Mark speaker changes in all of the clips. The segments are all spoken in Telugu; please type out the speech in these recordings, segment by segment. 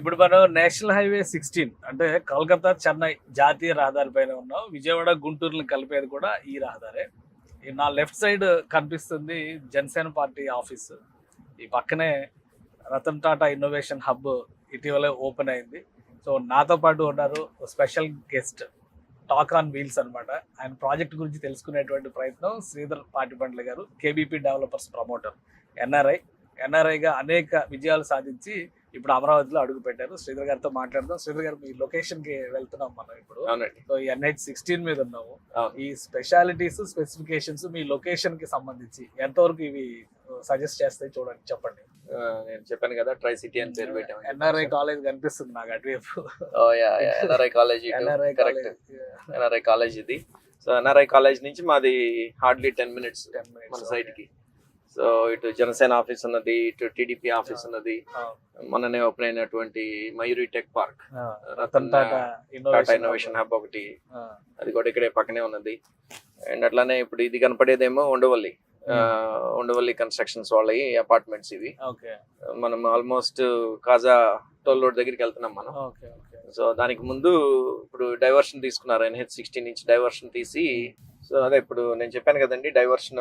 Speaker 1: ఇప్పుడు మనం నేషనల్ హైవే 16 అంటే కోల్కతా చెన్నై జాతీయ రహదారి పైన ఉన్నాం. విజయవాడ గుంటూరుని కలిపేది కూడా ఈ రహదారే. ఈ నా లెఫ్ట్ సైడ్ కనిపిస్తుంది జనసేన పార్టీ ఆఫీస్. ఈ పక్కనే రతన్ టాటా ఇన్నోవేషన్ హబ్ ఇటీవలే ఓపెన్ అయింది. సో నాతో పాటు ఉన్నారు special guest talk on wheels అన్నమాట. ఆయన ప్రాజెక్ట్ గురించి తెలుసుకునేటువంటి ప్రయత్నం శ్రీధర్ పాటిబండ్ల గారు, కేబీపీ డెవలపర్స్ ప్రమోటర్, ఎన్ఆర్ఐగా అనేక విజయాలు సాధించి ఇప్పుడు అమరావతిలో అడుగు పెట్టారు. శ్రీధర్ గారితో మాట్లాడదాం. శ్రీధర్ గారు, మీ లొకేషన్ కి వెళ్తున్నాం మనం ఇప్పుడు. సో ఈ NH16 మీద ఉన్నాము. ఈ స్పెషాలిటీస్, స్పెసిఫికేషన్స్ మీ లొకేషన్ కి సంబంధించి ఎంతవరకు ఇవి సజెస్ట్ చేస్తాయి చూడండి, చెప్పండి.
Speaker 2: నేను చెప్పాను కదా, ట్రై సిటీ అని పేరు పెట్టాము.
Speaker 1: ఎన్ఆర్ఐ కాలేజ్ కనిపిస్తుంది నాకు అటువైపు.
Speaker 2: NRI college, correct. NRI college ఇది. సో ఎన్ఆర్ఐ కాలేజ్ నుంచి మాది హార్డ్లీ 10 minutes మన సైడ్ కి. సో ఇటు జనసేన ఆఫీస్ ఉన్నది, ఇటు టీడీపీ ఆఫీస్ ఉన్నది, మొన్ననే ఓపెన్ అయినటువంటి Mayuri tech park, Ratan Tata innovation hub ఒకటి, అది కూడా ఇక్కడే పక్కనే ఉన్నది. అండ్ అట్లానే ఇప్పుడు ఇది కనపడేదేమో ఉండవల్లి కన్స్ట్రక్షన్స్ వాళ్ళవి అపార్ట్మెంట్స్ ఇవి. మనం ఆల్మోస్ట్ కాజా టోల్ రోడ్ దగ్గరికి వెళ్తున్నాం మనం. సో దానికి ముందు ఇప్పుడు డైవర్షన్ తీసుకున్నారు, NH16 నుంచి డైవర్షన్ తీసి. సో అదే ఇప్పుడు నేను చెప్పాను కదండి, డైవర్షన్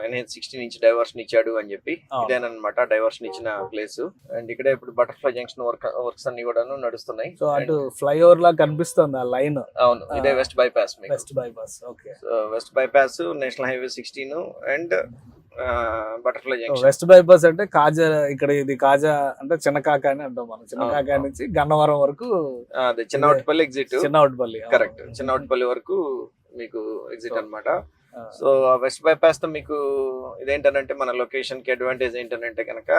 Speaker 2: NH16 నుంచి డైవర్షన్ ఇచ్చాడు అని చెప్పి. ఇదేనమాట డైవర్షన్ ఇచ్చిన ప్లేస్. అండ్ ఇక్కడే ఇప్పుడు బటర్ఫ్లై జంక్షన్ వర్క్స్ అన్ని కూడా నడుస్తున్నాయి.
Speaker 1: సో అటు ఫ్లైఓవర్ లా కనిపిస్తుంది ఆ లైన్.
Speaker 2: అవును, ఇదే west bypass. West bypass, national highway 16 and butterfly junction.
Speaker 1: West bypass అంటే కాజా, ఇక్కడ ఇది కాజా అంటే చిన్నకాక అని అంటాం మనం. చిన్నకాక నుంచి గన్నవరం వరకు
Speaker 2: అదే చిన్నవటిపల్లి ఎగ్జిట్.
Speaker 1: చిన్నవటిపల్లి,
Speaker 2: కరెక్ట్. చిన్నవటిపల్లి వరకు మీకు ఎగ్జిట్ అన్నమాట. సో వెస్ట్ బైపాస్ తో మీకు ఇదేంటనంటే మన లొకేషన్ కి అడ్వాంటేజ్ ఏంటంటే కనుక,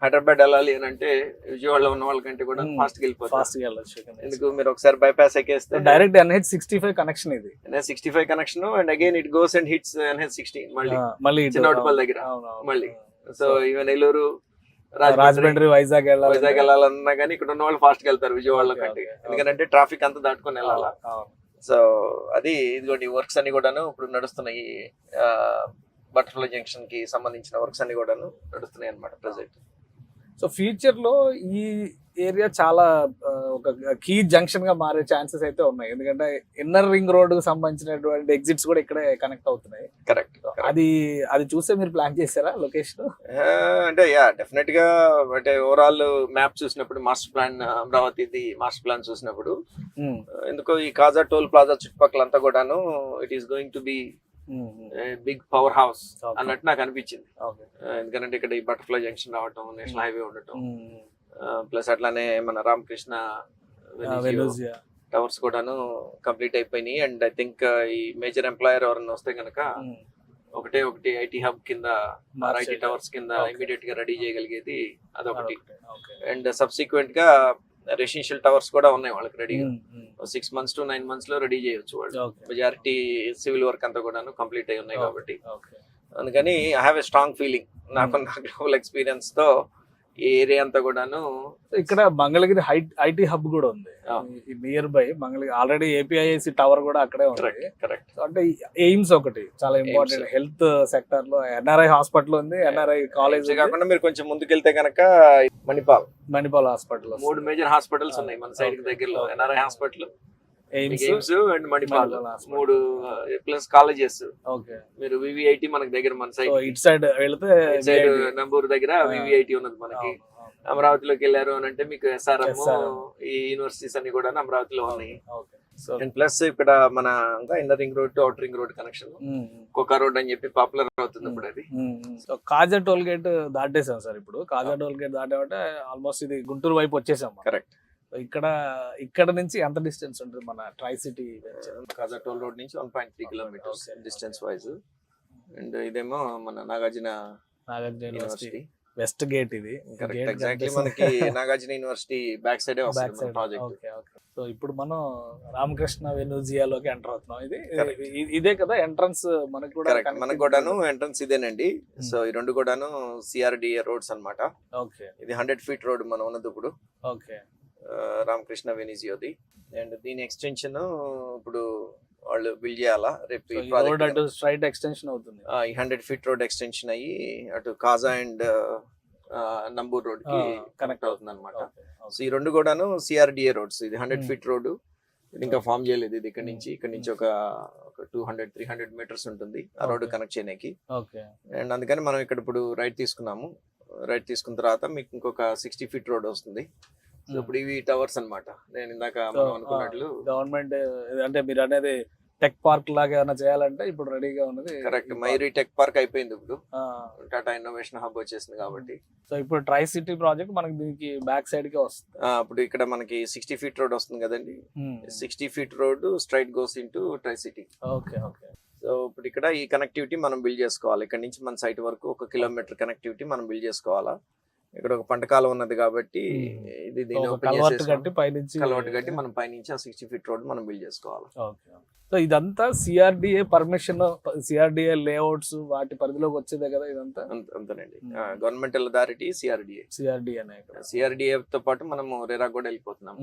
Speaker 2: హైదరాబాద్ వెళ్ళాలి అని అంటే విజయవాడలో ఉన్న వాళ్ళకంటే కూడా ఫాస్ట్ గా వెళ్ళిపోతుంది. ఎందుకు, మీరు ఒకసారి బైపాస్ ఎక్కేస్తే
Speaker 1: డైరెక్ట్ NH65 కనెక్షన్, ఇది
Speaker 2: NH65 connection. And again it goes and hits NH16 మళ్ళీ చిన్నవటిపల్లి దగ్గర మళ్ళీ. సో ఈవెన్ నెల్లూరు,
Speaker 1: రాజమండ్రి, వైజాగ్
Speaker 2: వెళ్ళాలన్నా కానీ ఇక్కడ ఉన్న వాళ్ళు ఫాస్ట్ గా వెళ్తారు విజయవాడలో కంటే. ఎందుకంటే ట్రాఫిక్ అంతా దాటుకొని వెళ్ళాలా. సో అది ఇదిగోండి వర్క్స్ అన్ని కూడాను ఇప్పుడు నడుస్తున్నాయి. బటర్ఫ్లై జంక్షన్ కి సంబంధించిన వర్క్స్ అన్ని కూడాను నడుస్తున్నాయి అన్నమాట ప్రెసెంట్.
Speaker 1: సో ఫ్యూచర్ లో ఈ ఏరియా చాలా ఒక కీ జంక్షన్ గా మారే ఛాన్సెస్ అయితే ఉన్నాయి. ఎందుకంటే ఇన్నర్ రింగ్ రోడ్ కు సంబంధించినటువంటి ఎగ్జిట్స్ కూడా ఇక్కడే కనెక్ట్ అవుతున్నాయి.
Speaker 2: కరెక్ట్.
Speaker 1: అది చూస్తే మీరు ప్లాన్ చేశారా లొకేషన్?
Speaker 2: అంటే డెఫినెట్ గా, అంటే ఓవరాల్ మ్యాప్ చూసినప్పుడు, master plan, Amaravati master plan చూసినప్పుడు ఎందుకో ఈ కాజా టోల్ ప్లాజా చుట్టుపక్కలంతా కూడాను it is going to be big power house అన్నట్టు నాకు అనిపించింది. ఎందుకంటే ఇక్కడ ఈ బటర్ఫ్లై జంక్షన్ రావటం, నేషనల్ హైవే ఉండటం, ప్లస్ అట్లానే మన రామకృష్ణ టవర్స్ కూడాను కంప్లీట్ అయిపోయినాయి. అండ్ ఐ థింక్ ఈ మేజర్ ఎంప్లాయర్ ఎవరన్నా వస్తే కనుక ఒకటి ఐటీ హబ్ కింద, ఐటీ టవర్స్ కింద ఇమీడియట్ గా రెడీ చేయగలిగేది అదొకటి. అండ్ సబ్సిక్వెంట్ గా రెసిడెన్షియల్ టవర్స్ కూడా ఉన్నాయి వాళ్ళకి రెడీగా. 6 months to 9 months లో రెడీ చేయొచ్చు వాళ్ళు. మెజారిటీ సివిల్ వర్క్ అంతా కూడా కంప్లీట్ అయి ఉన్నాయి కాబట్టి. అందుకని I have a strong feeling, నాకున్న గ్లోబల్ ఎక్స్పీరియన్స్ తో ఈ ఏరియా అంతా కూడాను.
Speaker 1: ఇక్కడ మంగళగిరి ఐటీ హబ్ కూడా ఉంది near by Mangalagiri. Already APIIC tower కూడా అక్కడే ఉంది.
Speaker 2: కరెక్ట్.
Speaker 1: అంటే ఎయిమ్స్ ఒకటి చాలా ఇంపార్టెంట్ హెల్త్ సెక్టర్ లో. NRI హాస్పిటల్ ఉంది, NRI కాలేజ్
Speaker 2: కాకుండా మీరు కొంచెం ముందుకెళ్తే కనుక మణిపాల్ హాస్పిటల్, 3 మేజర్ హాస్పిటల్స్ ఉన్నాయి మన సైడ్ దగ్గరలో. NRI hospital, aims and Manipal, 3 plus colleges. మీరు VVIT మనకి దగ్గర, మన సైడ్
Speaker 1: ఇటు సైడ్ వెళ్తే
Speaker 2: నంబూరు దగ్గర VVIT ఉన్నది మనకి. అమరావతిలోకి వెళ్ళారు అని అంటే మీకు SRM, ఈ యూనివర్సిటీస్ అన్ని కూడా అమరావతిలో ఉన్నాయి. అండ్ ప్లస్ ఇక్కడ మన inner ring road to outer ring road connection, కోకా రోడ్ అని చెప్పి పాపులర్ అవుతుంది ఇప్పుడు అది.
Speaker 1: సో కాజా టోల్ గేట్ దాటేసాం సార్. ఇప్పుడు కాజా టోల్ గేట్ దాటామంటే ఆల్మోస్ట్ ఇది గుంటూరు వైపు వచ్చేసాం.
Speaker 2: కరెక్ట్.
Speaker 1: ఇక్కడ నుంచి ఎంత డిస్టెన్స్ ఉంటుంది మన ట్రై సిటీ?
Speaker 2: కాజా టోల్ రోడ్ నుంచి 1.3 kilometers డిస్టెన్స్ వైజ్. అండ్ ఇదేమో మన నాగార్జున యూనివర్సిటీ
Speaker 1: వెస్ట్ గేట్. ఇది
Speaker 2: ఎగ్జాక్ట్లీ మనకి నాగార్జున యూనివర్సిటీ బ్యాక్ సైడ్ వస్తుంది ప్రాజెక్ట్.
Speaker 1: సో ఇప్పుడు మనం రామకృష్ణ వెనూజియాలోకి ఎంటర్ అవుతున్నాం. ఇదే కదా ఎంట్రన్స్ మనకు కూడా?
Speaker 2: మనకు కూడాను ఎంట్రన్స్ ఇదేనండి. సో ఈ రెండు కూడాను CRDA రోడ్స్ అన్నమాట. ఇది 100 feet రోడ్ మనం ఉన్నది ఇప్పుడు. రామకృష్ణ వెనిజియోది. అండ్ దీని ఎక్స్టెన్షన్ ఇప్పుడు వాళ్ళు బిల్డ్ చేయాలా రేపు.
Speaker 1: స్ట్రైట్ ఎక్స్టెన్షన్ అవుతుంది.
Speaker 2: ఈ 100 feet రోడ్ ఎక్స్టెన్షన్ అయ్యి అటు కాజా అండ్ నంబూర్ రోడ్ కి
Speaker 1: కనెక్ట్
Speaker 2: కనెక్ట్ అవుతుంది అనమాట. సో ఈ రెండు కూడాను సిఆర్డిఏ రోడ్స్. ఇది 100 ఫీట్ రోడ్డు, ఇది ఇంకా ఫామ్ చేయలేదు. ఇది ఇక్కడ నుంచి ఒక 200-300 మీటర్స్ ఉంటుంది ఆ రోడ్డు కనెక్ట్ చేయడానికి. అండ్ అందుకని మనం ఇక్కడ ఇప్పుడు రైట్ తీసుకున్నాము. రైట్ తీసుకున్న తర్వాత మీకు ఇంకొక 60 ఫీట్ రోడ్ వస్తుంది. సో ఇప్పుడు ఇవి టవర్స్ అన్నమాట. నేను ఇందాక మనం అనుకున్నట్లు
Speaker 1: గవర్నమెంట్ అంటే మీరు అనేది టెక్ పార్క్ లాగా ఏమైనా చేయాలంటే ఇప్పుడు రెడీగా ఉన్నది.
Speaker 2: కరెక్ట్, మైరీ టెక్ పార్క్ అయిపోయింది ఇప్పుడు, టాటా ఇన్నోవేషన్ హబ్ వచ్చేసింది కాబట్టి.
Speaker 1: సో ఇప్పుడు ట్రై సిటీ ప్రాజెక్ట్ మనకి దీనికి బ్యాక్ సైడ్ కి వస్తుంది.
Speaker 2: ఇప్పుడు ఇక్కడ మనకి 60 ఫీట్ రోడ్ వస్తుంది కదండి. 60 feet road straight goes into try city.
Speaker 1: Okay.
Speaker 2: So ఇప్పుడు ఇక్కడ ఈ కనెక్టివిటీ మనం బిల్డ్ చేసుకోవాలి. ఇక్కడ నుంచి మన సైట్ వరకు 1 కిలోమీటర్ కనెక్టివిటీ మనం బిల్డ్ చేసుకోవాలా. ఇక్కడ ఒక పంట కాలం ఉన్నది కాబట్టి ఇది దీన్ని ఓపెన్ చేసి కలవట్ గట్టి మనం పైనుంచి ఆ 60 ఫీట్ రోడ్ మనం బిల్డ్ చేసుకోవాలి.
Speaker 1: సో ఇదంతా సిఆర్డిఏ పర్మిషన్, సిఆర్డిఏ లేఅవుట్స్ వాటి పరిధిలోకి వచ్చేదే కదా ఇదంతా?
Speaker 2: అంతేనండి, గవర్నమెంటల్ అథారిటీ సిఆర్డిఏ తో పాటు మనము రెరా కూడా వెళ్ళిపోతున్నాం.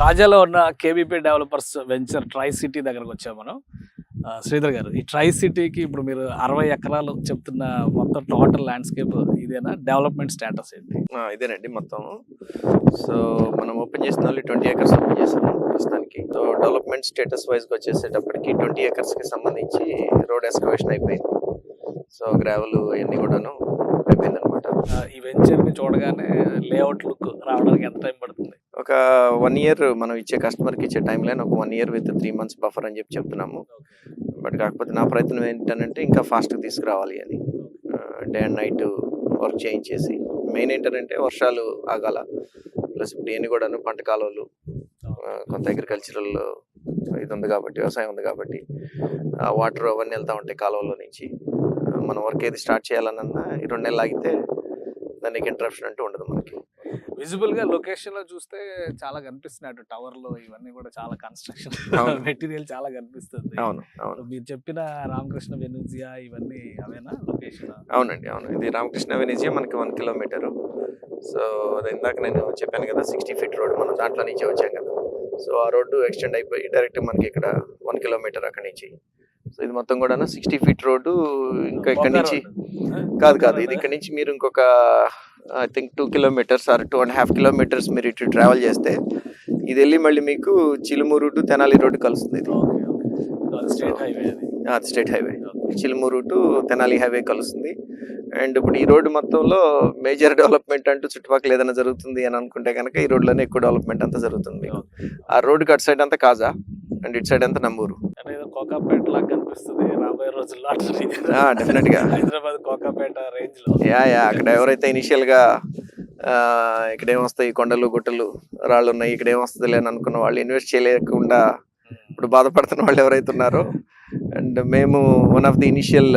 Speaker 1: కాజాలో ఉన్న KBP developers venture try city దగ్గరకు వచ్చాము మనం. శ్రీధర్ గారు, ఈ ట్రై సిటీకి ఇప్పుడు మీరు 60 ఎకరాలు చెప్తున్న మొత్తం టోటల్ ల్యాండ్స్కేప్ ఇదేనా? డెవలప్మెంట్ స్టేటస్ ఏంటి?
Speaker 2: ఇదేనండి మొత్తం. సో మనం ఓపెన్ చేసిన 20 ఏకర్స్ ఓపెన్ చేసాము ప్రస్తుతానికి. సో డెవలప్మెంట్ స్టేటస్ వైజ్ గా వచ్చేసేటప్పటికి 20 ఏకర్స్ కి సంబంధించి రోడ్ ఎక్స్కవేషన్ అయిపోయింది. సో గ్రావెల్ ఇవన్నీ కూడాను అయిపోయింది అనమాట.
Speaker 1: ఈ వెంచర్ ని చూడగానే లేఅవుట్ లుక్ రావడానికి ఎంత టైం పడుతుంది?
Speaker 2: ఒక 1 ఇయర్ మనం ఇచ్చే కస్టమర్ కి ఇచ్చే టైం లైన్ ఒక 1 ఇయర్ విత్ 3 months బఫర్ అని చెప్తున్నాము. బట్ కాకపోతే నా ప్రయత్నం ఏంటంటే ఇంకా ఫాస్ట్ గా తీసుకురావాలి అని, డే అండ్ నైట్ వర్క్ చేయించేసి. మెయిన్ ఏంటంటే వర్షాలు ఆగాల, ప్లస్ ఇప్పుడు ఇవన్నీ కూడాను పంట కాలువలు, కొంత అగ్రికల్చరల్ ఇది ఉంది కాబట్టి, వ్యవసాయం ఉంది కాబట్టి వాటర్ అవన్నీ వెళ్తూ ఉంటాయి కాలువల్లో నుంచి. మనం వర్క్ ఏది స్టార్ట్ చేయాలన్నా ఈ 2 నెలలు ఆగితే దానికి ఇంటరప్షన్ అంటూ ఉండదు మనకి.
Speaker 1: విజిబుల్ గా లొకేషన్ లో చూస్తే చాలా కనిపిస్తున్నాయి టవర్ లో ఇవన్నీ కూడా చాలా కన్స్ట్రక్షన్ మెటీరియల్ చాలా కనిపిస్తుంది.
Speaker 2: అవును.
Speaker 1: మీరు చెప్పిన రామకృష్ణ వెనూజియా ఇవన్నీ అవేనా లొకేషన్?
Speaker 2: అవునండి, అవును. ఇది రామకృష్ణ వెనూజియా మనకి 1 కిలోమీటర్. సో ఇందాక నేను చెప్పాను కదా 60 ఫీట్ రోడ్, మనం దాంట్లో నుంచి వచ్చాం కదా. సో ఆ రోడ్డు ఎక్స్టెండ్ అయిపోయి డైరెక్ట్ మనకి ఇక్కడ 1 కిలోమీటర్ అక్కడి నుంచి. సో ఇది మొత్తం కూడా 60 ఫీట్ రోడ్డు. ఇంకా ఇక్కడ నుంచి కాదు, ఇది ఇక్కడ నుంచి మీరు ఇంకొక I think 2 kilometers or 2.5 kilometers మీరు ఇటు ట్రావెల్ చేస్తే ఇది వెళ్ళి మళ్ళీ మీకు చిలుమూరు టు తెనాలి రోడ్డు కలుస్తుంది. ఇది state highway, Chilumuru to Tenali highway కలుస్తుంది. అండ్ ఇప్పుడు ఈ రోడ్డు మొత్తంలో మేజర్ డెవలప్మెంట్ అంటూ చుట్టుపక్కల ఏదైనా జరుగుతుంది అని అనుకుంటే కనుక ఈ రోడ్లోనే ఎక్కువ డెవలప్మెంట్ అంతా జరుగుతుంది. ఆ రోడ్డుకి అటు సైడ్ అంతా కాజా అండ్ ఇటు సైడ్ అంతా నంబూరు.
Speaker 1: కోకాపేట లాగా కనిపిస్తుంది రాబోయే రోజుల్లో.
Speaker 2: డెఫినెట్ గా
Speaker 1: హైదరాబాద్ కోకాపేట రేంజ్ లో.
Speaker 2: అక్కడ ఎవరైతే ఇనిషియల్ గా ఇక్కడ ఏమొస్తాయి కొండలు గుట్టలు రాళ్ళు ఉన్నాయి, ఇక్కడ ఏమొస్తుంది అని అనుకున్న వాళ్ళు ఇన్వెస్ట్ చేయలేకుండా ఇప్పుడు బాధపడుతున్న వాళ్ళు ఎవరైతే ఉన్నారో, అండ్ మేము one of the initial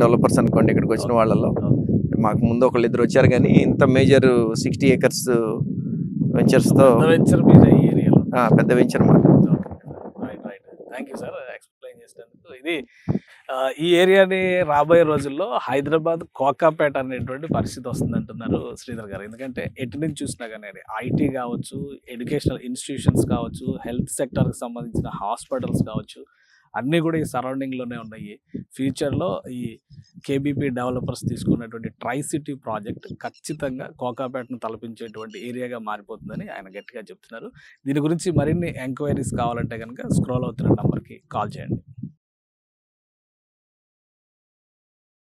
Speaker 2: developers అనుకోండి ఇక్కడికి వచ్చిన వాళ్ళలో. మాకు ముందు 1-2 వచ్చారు, కానీ ఇంత మేజర్ 60 acres వెంచర్స్ తో పెద్ద వెంచర్ మాట.
Speaker 1: థ్యాంక్ యూ సార్ ఎక్స్ప్లెయిన్ చేసినందుకు. ఇది ఈ ఏరియాని రాబోయే రోజుల్లో హైదరాబాద్ కోకాపేట అనేటువంటి పరిస్థితి వస్తుంది అంటున్నారు శ్రీధర్ గారు. ఎందుకంటే ఎటు నుంచి చూసినా కానీ ఐటీ కావచ్చు, ఎడ్యుకేషనల్ ఇన్స్టిట్యూషన్స్ కావచ్చు, హెల్త్ సెక్టర్కి సంబంధించిన హాస్పిటల్స్ కావచ్చు, అన్నీ కూడా ఈ సరౌండింగ్లోనే ఉన్నాయి. ఫ్యూచర్లో ఈ కేబీపీ డెవలపర్స్ తీసుకున్నటువంటి ట్రై సిటీ ప్రాజెక్ట్ ఖచ్చితంగా కోకాపేటను తలపించేటువంటి ఏరియాగా మారిపోతుందని ఆయన గట్టిగా చెప్తున్నారు. దీని గురించి మరిన్ని ఎంక్వైరీస్ కావాలంటే కనుక స్క్రోల్ అవుతున్న నెంబర్కి కాల్ చేయండి.